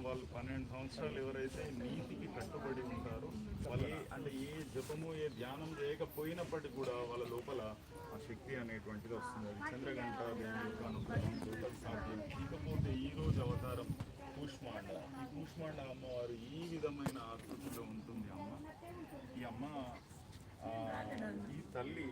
వాళ్ళు 12 సంవత్సరాలు ఎవరైతే నీతికి కట్టుబడి ఉంటారో వాళ్ళు అంటే ఏ జపము ఏ ధ్యానం చేయకపోయినప్పటికీ కూడా వాళ్ళ లోపల ఆ శక్తి అనేటువంటిది వస్తుంది. అది చంద్రగంట దేవుని యొక్క అనుగ్రహంతో సాధ్యం. ఇకపోతే ఈరోజు అవతారం కూష్మాండ. ఈ కూష్మాండ అమ్మవారు ఈ విధమైన ఆకృతిలో ఉంటుంది. ఈ అమ్మ ఈ తల్లి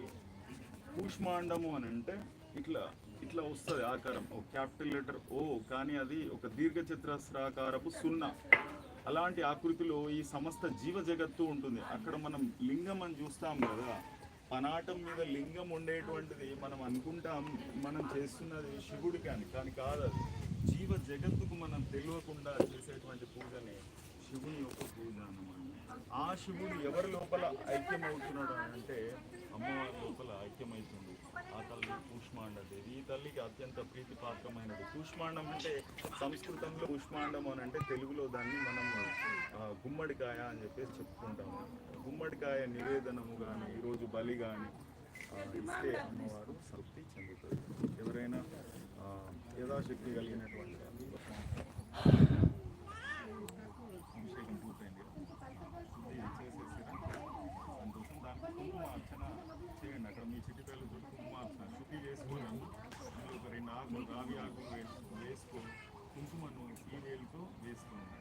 కూష్మాండము అని అంటే ఇట్లా ఇట్లా వస్తుంది ఆకారం, ఒక క్యాపిటల్ లెటర్ ఓ, కానీ అది ఒక దీర్ఘచతురస్రాకారపు సున్నా. అలాంటి ఆకృతిలో ఈ సమస్త జీవ జగత్తు ఉంటుంది. అక్కడ మనం లింగం అని చూస్తాం కదా, పనాటం మీద లింగం ఉండేటువంటిది మనం అనుకుంటాం మనం చేస్తున్నది శివుడికి అని, కానీ కాదు. అది జీవ జగత్తుకు మనం తెలియకుండా చేసేటువంటి పూజనే శివుని యొక్క పూజ అన్నమాట. ఆ శివుడు ఎవరి లోపల ఐక్యమవుతున్నాడు అంటే అమ్మవారి లోపల ఐక్యమవుతుంది. ఆ తల్లి కూష్మాండదేవి. ఈ తల్లికి అత్యంత ప్రీతిపాత్రమైనది. కూష్మాండం అంటే సంస్కృతంలో కూష్మాండం అని అంటే తెలుగులో దాన్ని మనం గుమ్మడికాయ అని చెప్పేసి చెప్పుకుంటాము. గుమ్మడికాయ నివేదనము కానీ ఈరోజు బలి కానీ ఇస్తే అమ్మవారు తృప్తి చెందుతుంది. ఎవరైనా యథాశక్తి కలిగినటువంటి అభిషేకం పూర్తయింది, సంతోషం. దానికి కుంకుమ అర్చన చేయండి. అక్కడ మీ చిటిపేలు కుంకుమ అర్చన శుద్ధి చేసుకొని అందులో ఒక 2 ఆకులు రావి ఆకులు వేసుకొని కుంకుమను ఈ వేలుతో వేసుకోండి.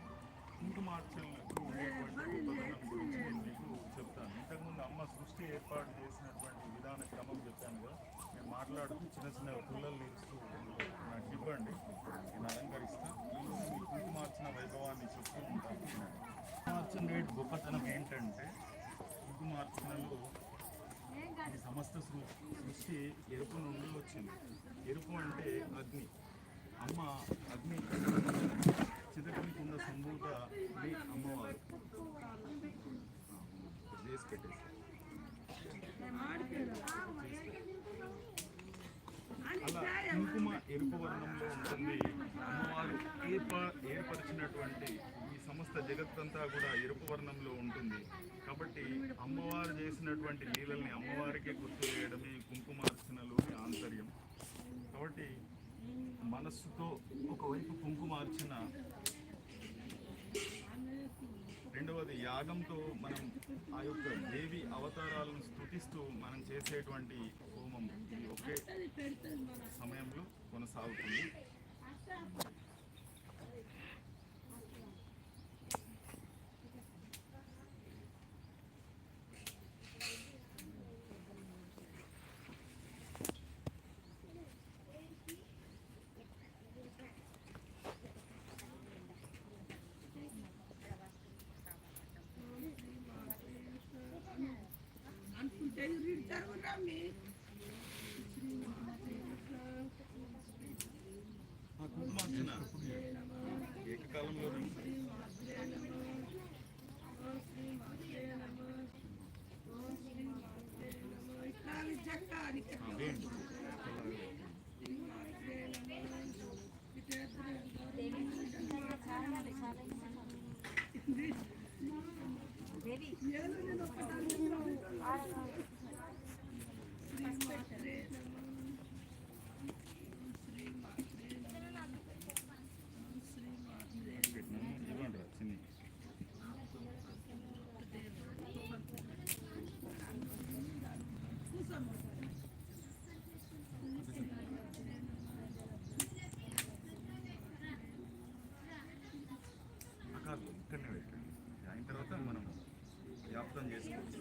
కుంకుమార్చనకు ఉండేటువంటి గొప్పతనం గురించి నేను మీకు చెప్తాను. ఇంతకుముందు అమ్మ సృష్టి ఏర్పాటు చేసినటువంటి విధాన క్రమం చెప్పాను కదా, నేను మాట్లాడుతూ చిన్న చిన్న పుల్లలు ఇస్తూ నాకు ఇవ్వండి, నేను అలంకరిస్తాను. ఈ కుంకుమార్చన వైభవాన్ని చెప్తూ ఉంటాను. కుంకుమార్చన రేటు గొప్పతనం ఏంటంటే, కుంకుమార్చనలో ఈ సమస్త సృష్టి ఎరుపు నుండి వచ్చింది. ఎరుపు అంటే అగ్ని. అమ్మ అగ్ని చితకని కింద సంభూత అమ్మవారు చేసి పెట్టేసి అలా కుంకుమ ఎరుపు వర్ణంలో ఉంటుంది. అమ్మవారు ఏర్పరిచినటువంటి ఈ సమస్త జగత్తంతా కూడా ఎరుపు వర్ణంలో ఉంటుంది. కాబట్టి అమ్మవారు చేసినటువంటి లీలల్ని అమ్మవారికే గుర్తు చేయడమే కుంకుమార్చనలోని ఆంతర్యం. కాబట్టి మనస్సుతో ఒకవైపు కుంకుమార్చన, రెండవది యాగంతో మనం ఆ యొక్క దేవి అవతారాలను స్తుతిస్తూ మనం చేసేటువంటి హోమం ఇది ఒకే సమయంలో కొనసాగుతుంది. కుంకుమార్చన ఏకకాలంలో ఇక్కడనే పెట్టండి. అయిన తర్వాత మనం వ్యాప్తం చేసుకోవచ్చు.